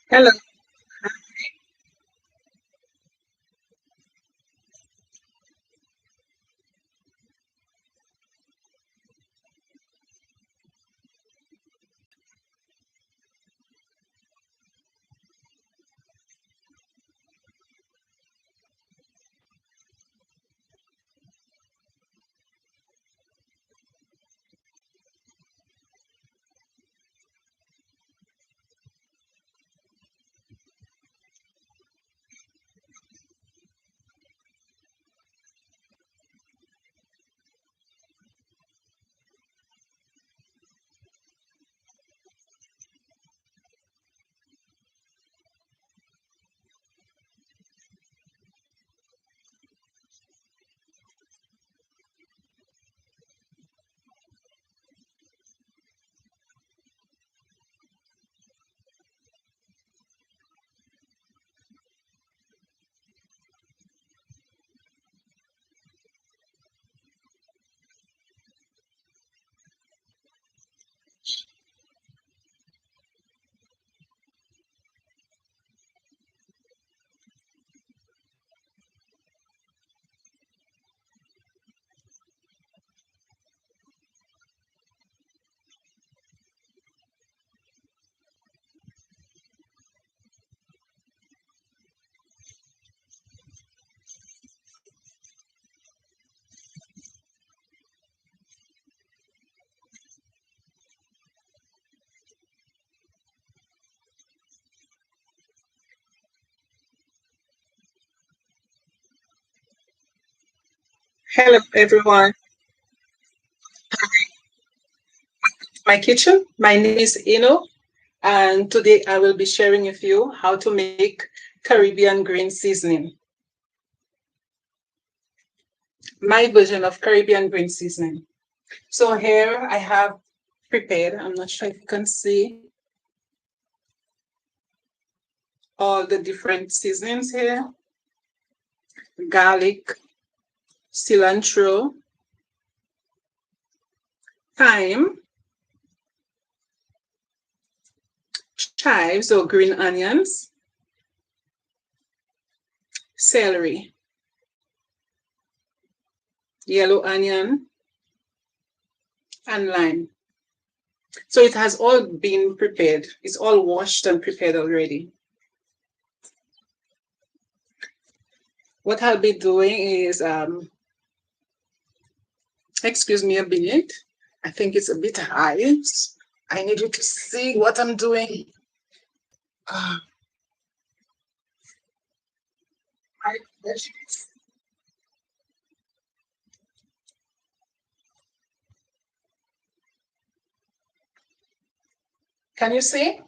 Hello. Hello, everyone. My kitchen. My name is Ino, and today I will be sharing with you how to make Caribbean green seasoning. My version of Caribbean green seasoning. So here I have prepared, I'm not sure if you can see all the different seasonings here. Garlic, cilantro, thyme, chives or green onions, celery, yellow onion, and lime. So it has all been prepared. It's all washed and prepared already. What I'll be doing is, excuse me a minute. I think it's a bit high. I need you to see what I'm doing. Ah, my goodness. Can you see?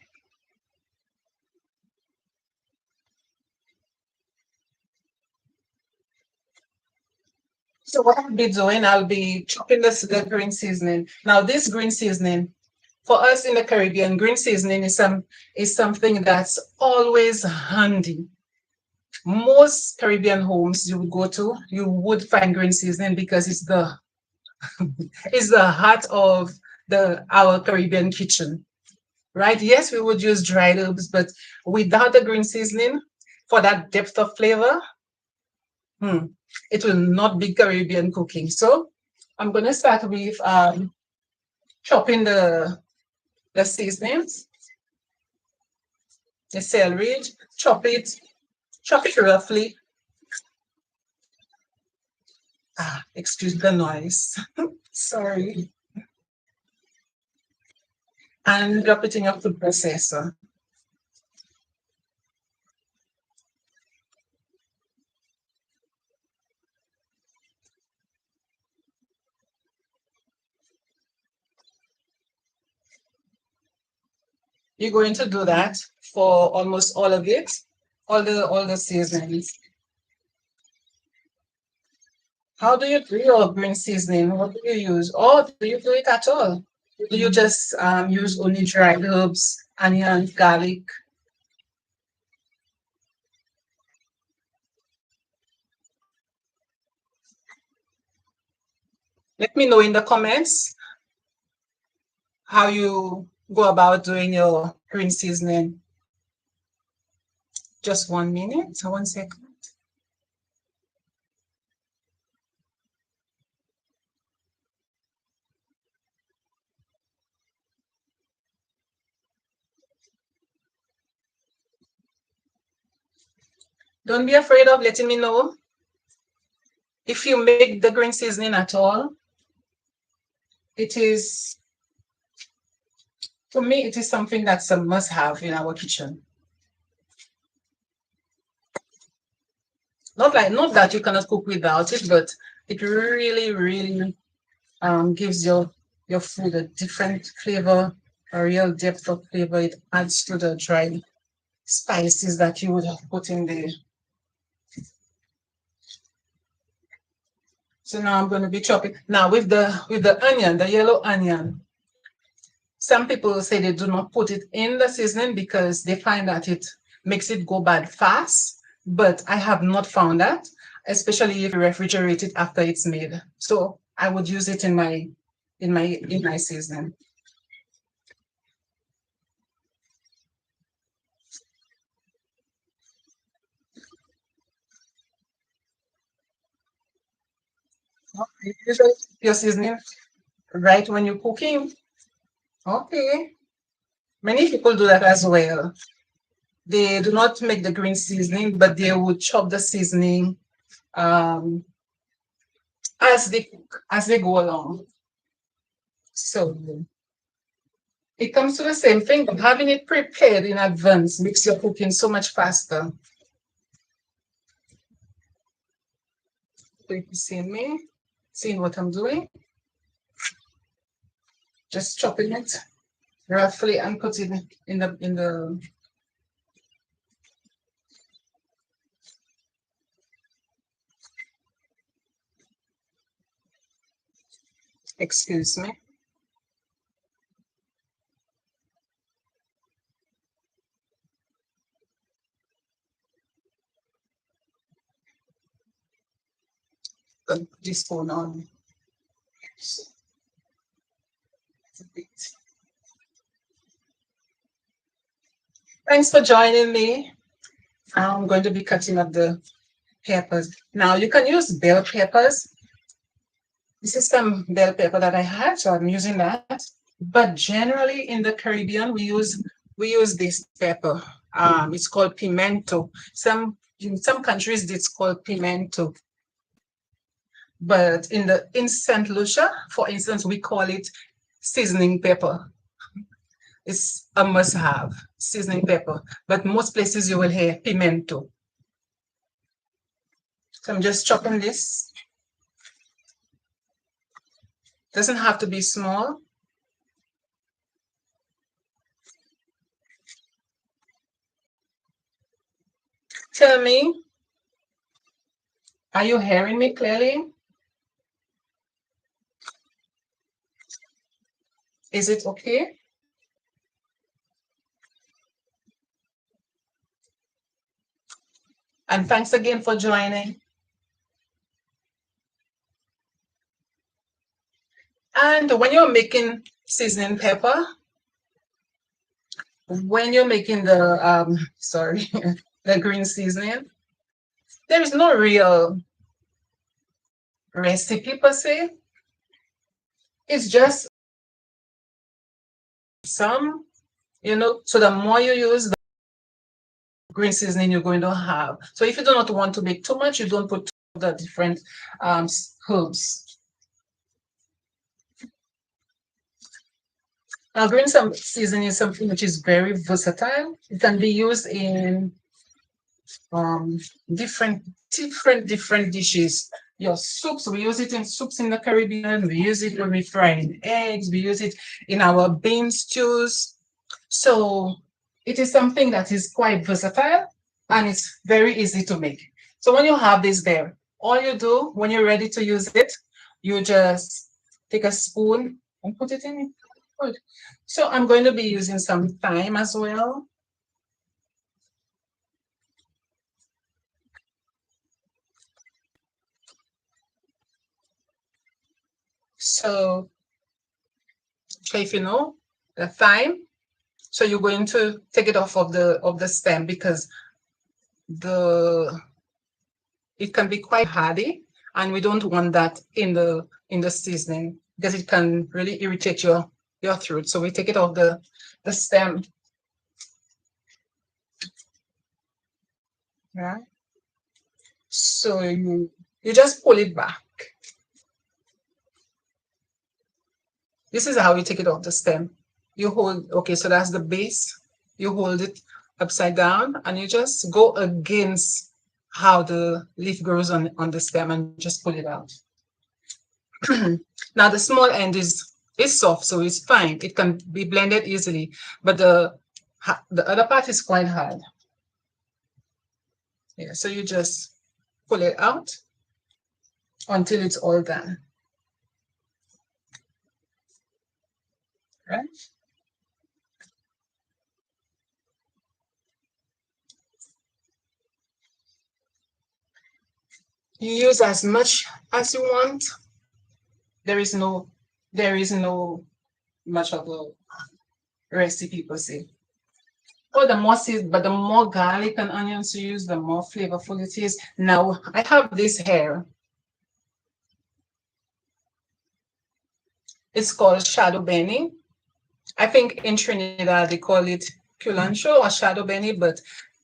So what I'll be doing, I'll be chopping the green seasoning. Now, this green seasoning, for us in the Caribbean, green seasoning is something that's always handy. Most Caribbean homes you would go to, you would find green seasoning because it's the it's the heart of the our Caribbean kitchen, right? Yes, we would use dried herbs, but without the green seasoning for that depth of flavor, hmm, it will not be Caribbean cooking. So I'm gonna start with chopping the seasonings, the celery, chop it roughly. Excuse the noise. Sorry. And drop it in your food processor. You're going to do that for almost all of it, all the seasonings. How do you do your green seasoning? What do you use? Or do you do it at all? Do you just use only dried herbs, onion, garlic? Let me know in the comments how you go about doing your green seasoning. Just 1 minute, 1 second. Don't be afraid of letting me know if you make the green seasoning at all. It is, for me, it is something that's a must have in our kitchen. Not that you cannot cook without it, but it really, really gives your food a different flavor, a real depth of flavor. It adds to the dry spices that you would have put in there. So now I'm going to be chopping. Now with the onion, the yellow onion, some people say they do not put it in the seasoning because they find that it makes it go bad fast. But I have not found that, especially if you refrigerate it after it's made. So I would use it in my seasoning. Okay. Usually your seasoning right when you're cooking. Okay. Many people do that as well. They do not make the green seasoning, but they would chop the seasoning um, as they go along. So it comes to the same thing, but having it prepared in advance makes your cooking so much faster. So if you see me, seeing what I'm doing, just chopping it roughly and put it in the. Excuse me. Put this phone on. So, thanks for joining me. I'm going to be cutting up the peppers. Now you can use bell peppers. This is some bell pepper that I had, so I'm using that. But generally in the Caribbean, we use this pepper. It's called pimento. In some countries it's called pimento, but in Saint Lucia, for instance, we call it seasoning pepper. It's a must-have, seasoning pepper. But most places you will hear pimento. So I'm just chopping this. Doesn't have to be small. Tell me, are you hearing me clearly? Is it okay? And thanks again for joining. And when you're making seasoning pepper, when you're making the sorry, the green seasoning, there is no real recipe per se. It's just some, so the more you use, the green seasoning you're going to have. So if you do not want to make too much, you don't put the different herbs. Now, green seasoning is something which is very versatile. It can be used in um, different dishes. Your soups, we use it in soups in the Caribbean. We use it when we fry in eggs. We use it in our bean stews. So it is something that is quite versatile and it's very easy to make. So when you have this there, all you do when you're ready to use it, you just take a spoon and put it in. Good. So I'm going to be using some thyme as well. So if you know the thyme, so you're going to take it off of the stem because it can be quite hardy, and we don't want that in the seasoning because it can really irritate your throat. So we take it off the stem. Right? So you just pull it back. This is how you take it off the stem. You hold, okay, so that's the base. You hold it upside down and you just go against how the leaf grows on the stem and just pull it out. Now the small end is soft, so it's fine. It can be blended easily, but the other part is quite hard. Yeah, so you just pull it out until it's all done. Right? You use as much as you want. There is no much of a recipe per se. Oh, but the more garlic and onions you use, the more flavorful it is. Now I have this here. It's called shadow beni. I think in Trinidad they call it culantro or shadow beni, but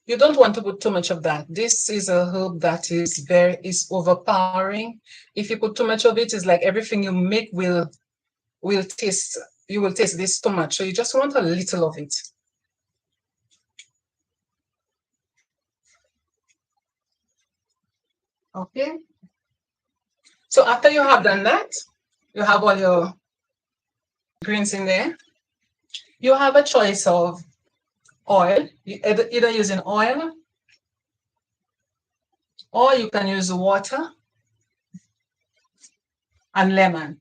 you don't want to put too much of that. This is a herb that is overpowering. If you put too much of it, it's like everything you make will taste, you will taste this too much. So you just want a little of it. Okay. So after you have done that, you have all your greens in there. You have a choice of oil, either using oil or you can use water and lemon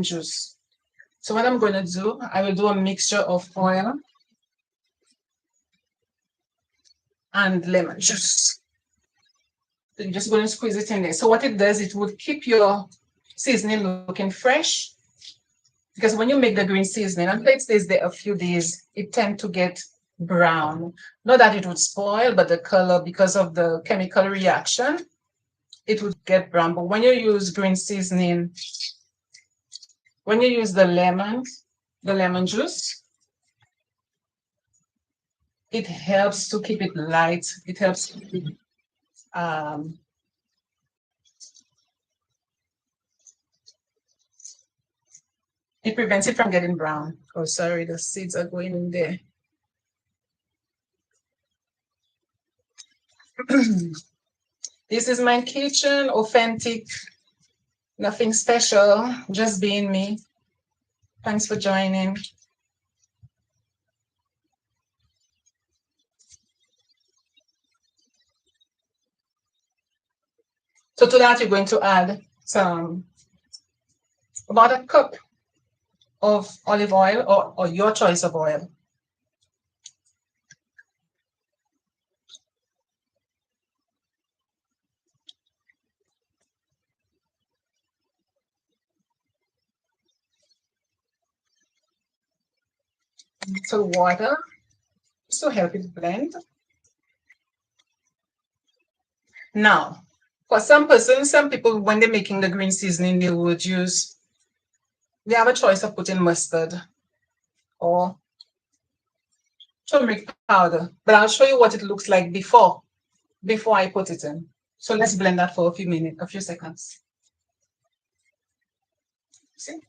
juice. So what I'm going to do, I will do a mixture of oil and lemon juice. So you're just going to squeeze it in there. So what it does, it would keep your seasoning looking fresh. Because when you make the green seasoning, after it stays there a few days, it tends to get brown. Not that it would spoil, but the color, because of the chemical reaction, it would get brown. But when you use green seasoning, when you use the lemon juice, it helps to keep it light. It helps to keep it prevents it from getting brown. Oh, sorry, the seeds are going in there. This is my kitchen, authentic, nothing special, just being me. Thanks for joining. So to that, you're going to add about a cup of olive oil or your choice of oil. So water, to help it blend. Now, for some people, when they're making the green seasoning, they have a choice of putting mustard or turmeric powder. But I'll show you what it looks like before I put it in. So let's blend that for a few seconds. See?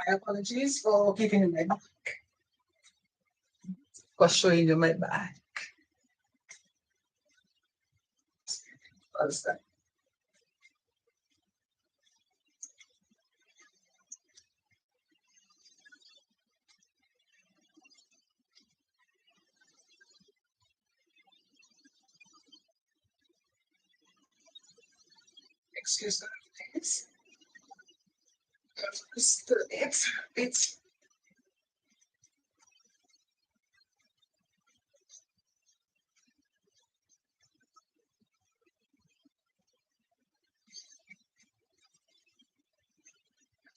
My apologies for giving you my back. For showing you my back. What's that? Excuse me, please. It's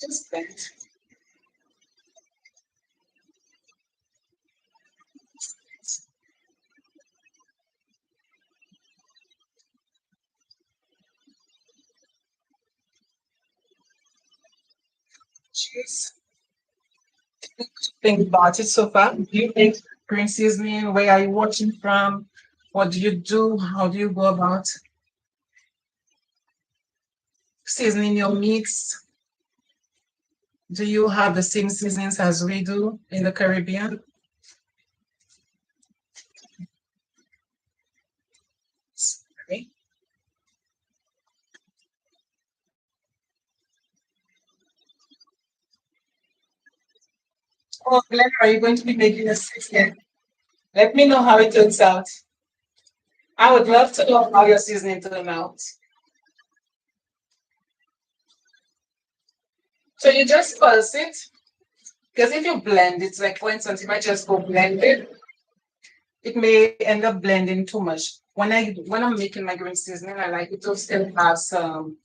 just that. cheese. Think about it so far. Do you make green seasoning? Where are you watching from? What do you do? How do you go about seasoning your meats? Do you have the same seasonings as we do in the Caribbean? Sorry. Oh, Glenn, are you going to be making a seasoning? Let me know how it turns out. I would love to know how your seasoning turned out. So you just pulse it, because if you blend it, like for instance, if I just go blend it, it may end up blending too much. When I'm making my green seasoning, I like it to still have some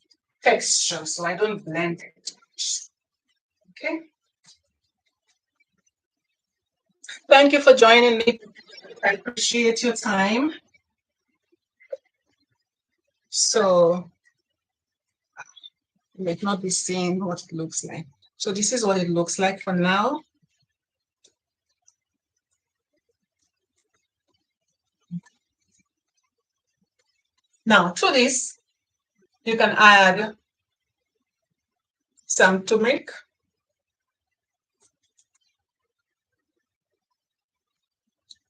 texture, so I don't blend it too much. Okay. Thank you for joining me. I appreciate your time. So you might not be seeing what it looks like. So this is what it looks like for now. Now to this, you can add some turmeric.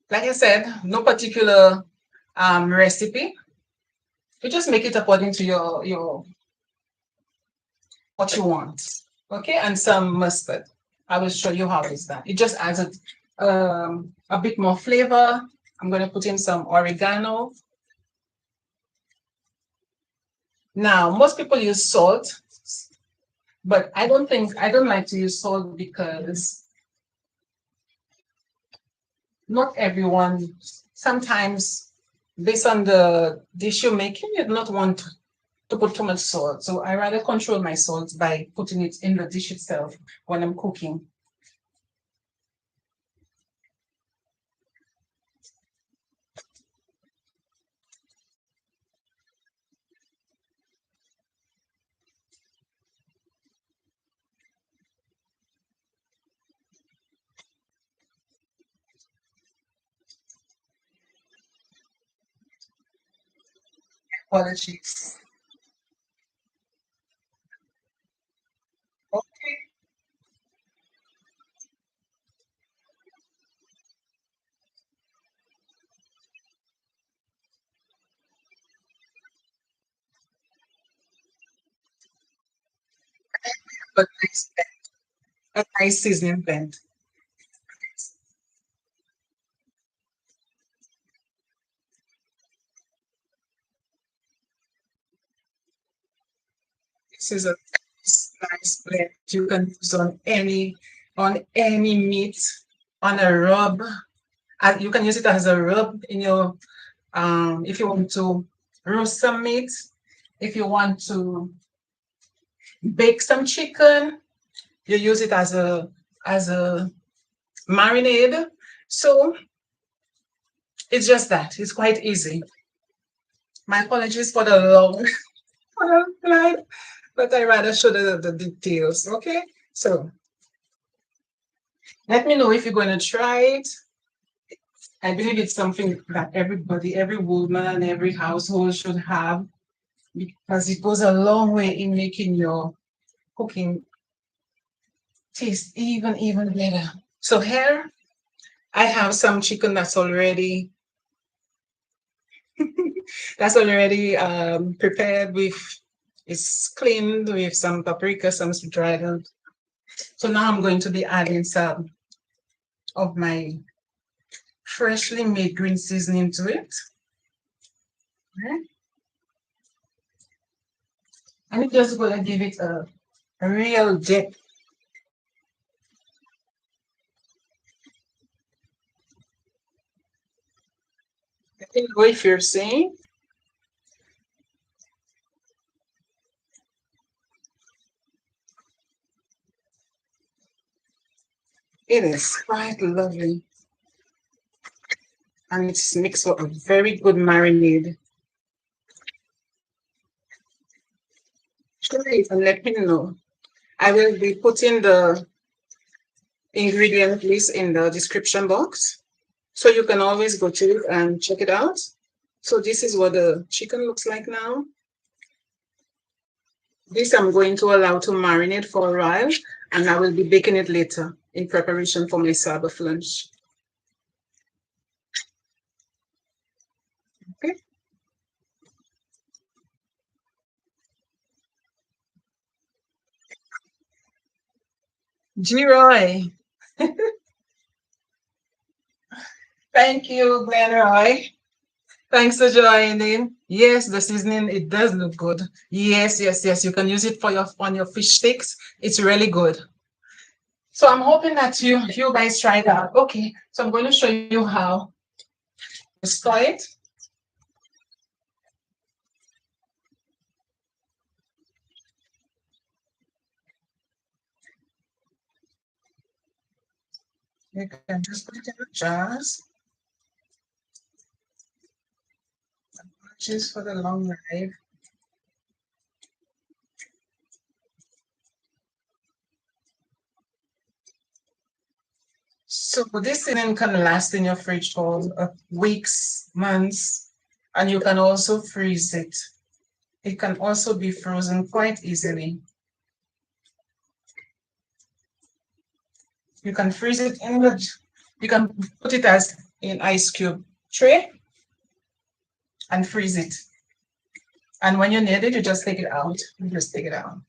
Like I said, no particular recipe. You just make it according to your what you want. Okay, and some mustard. I will show you how it's done. It just adds a bit more flavor. I'm going to put in some oregano. Now, most people use salt, but I don't like to use salt because not everyone, sometimes based on the dish you're making, you do not want to put too much salt. So I rather control my salt by putting it in the dish itself when I'm cooking. Apologies. Okay, but a nice seasoning blend. This is a nice blend you can use on any meat, on a rub. You can use it as a rub in your if you want to roast some meat, if you want to bake some chicken, you use it as a marinade. So it's just that. It's quite easy. My apologies for the long for the slide, but I rather show the details. Okay. So let me know if you're going to try it. I believe it's something that everybody, every woman, every household should have because it goes a long way in making your cooking taste even better. So here I have some chicken that's already prepared with it's cleaned with some paprika, some dried herbs. So now I'm going to be adding some of my freshly made green seasoning to it. Okay. And it's just gonna give it a real dip. I don't know if you're seeing, it is quite lovely. And it's mixed with a very good marinade. Try it and let me know. I will be putting the ingredient list in the description box, so you can always go to it and check it out. So this is what the chicken looks like now. This I'm going to allow to marinate for a while, and I will be baking it later in preparation for my Sabbath lunch. Okay. G-Roy. Thank you, Glenroy. Thanks for joining. Yes, the seasoning, it does look good. Yes, yes, yes. You can use it for your on your fish sticks. It's really good. So I'm hoping that you guys try it out. Okay, so I'm going to show you how to store it. You can just put it in the jars. Just for the long ride. So this thing can last in your fridge for weeks, months, and you can also freeze it. It can also be frozen quite easily. You can freeze it in the, you can put it as in ice cube tray and freeze it. And when you need it, you just take it out. You just take it out.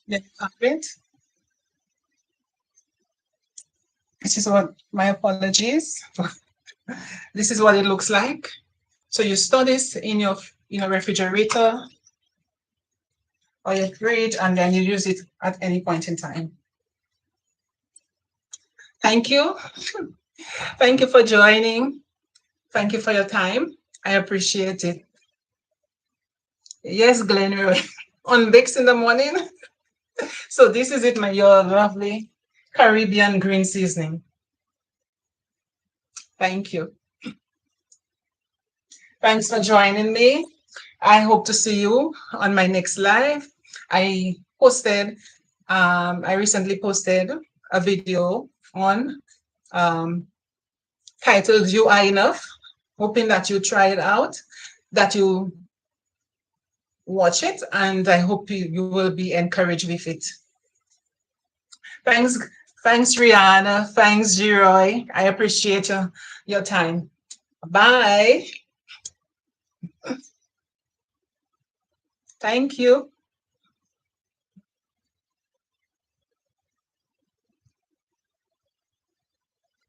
Then you have it. This is what, my apologies. This is what it looks like. So you store this in your refrigerator or your fridge, and then you use it at any point in time. Thank you. Thank you for joining. Thank you for your time. I appreciate it. Yes, Glenn, on Bakes in the Morning. So this is it, your lovely Caribbean green seasoning. Thank you. Thanks for joining me. I hope to see you on my next live. I recently posted a video on titled You Are Enough, hoping that you try it out, that you watch it, and I hope you will be encouraged with it. Thanks, Rihanna. Thanks, Giroy. I appreciate your time. Bye. Thank you.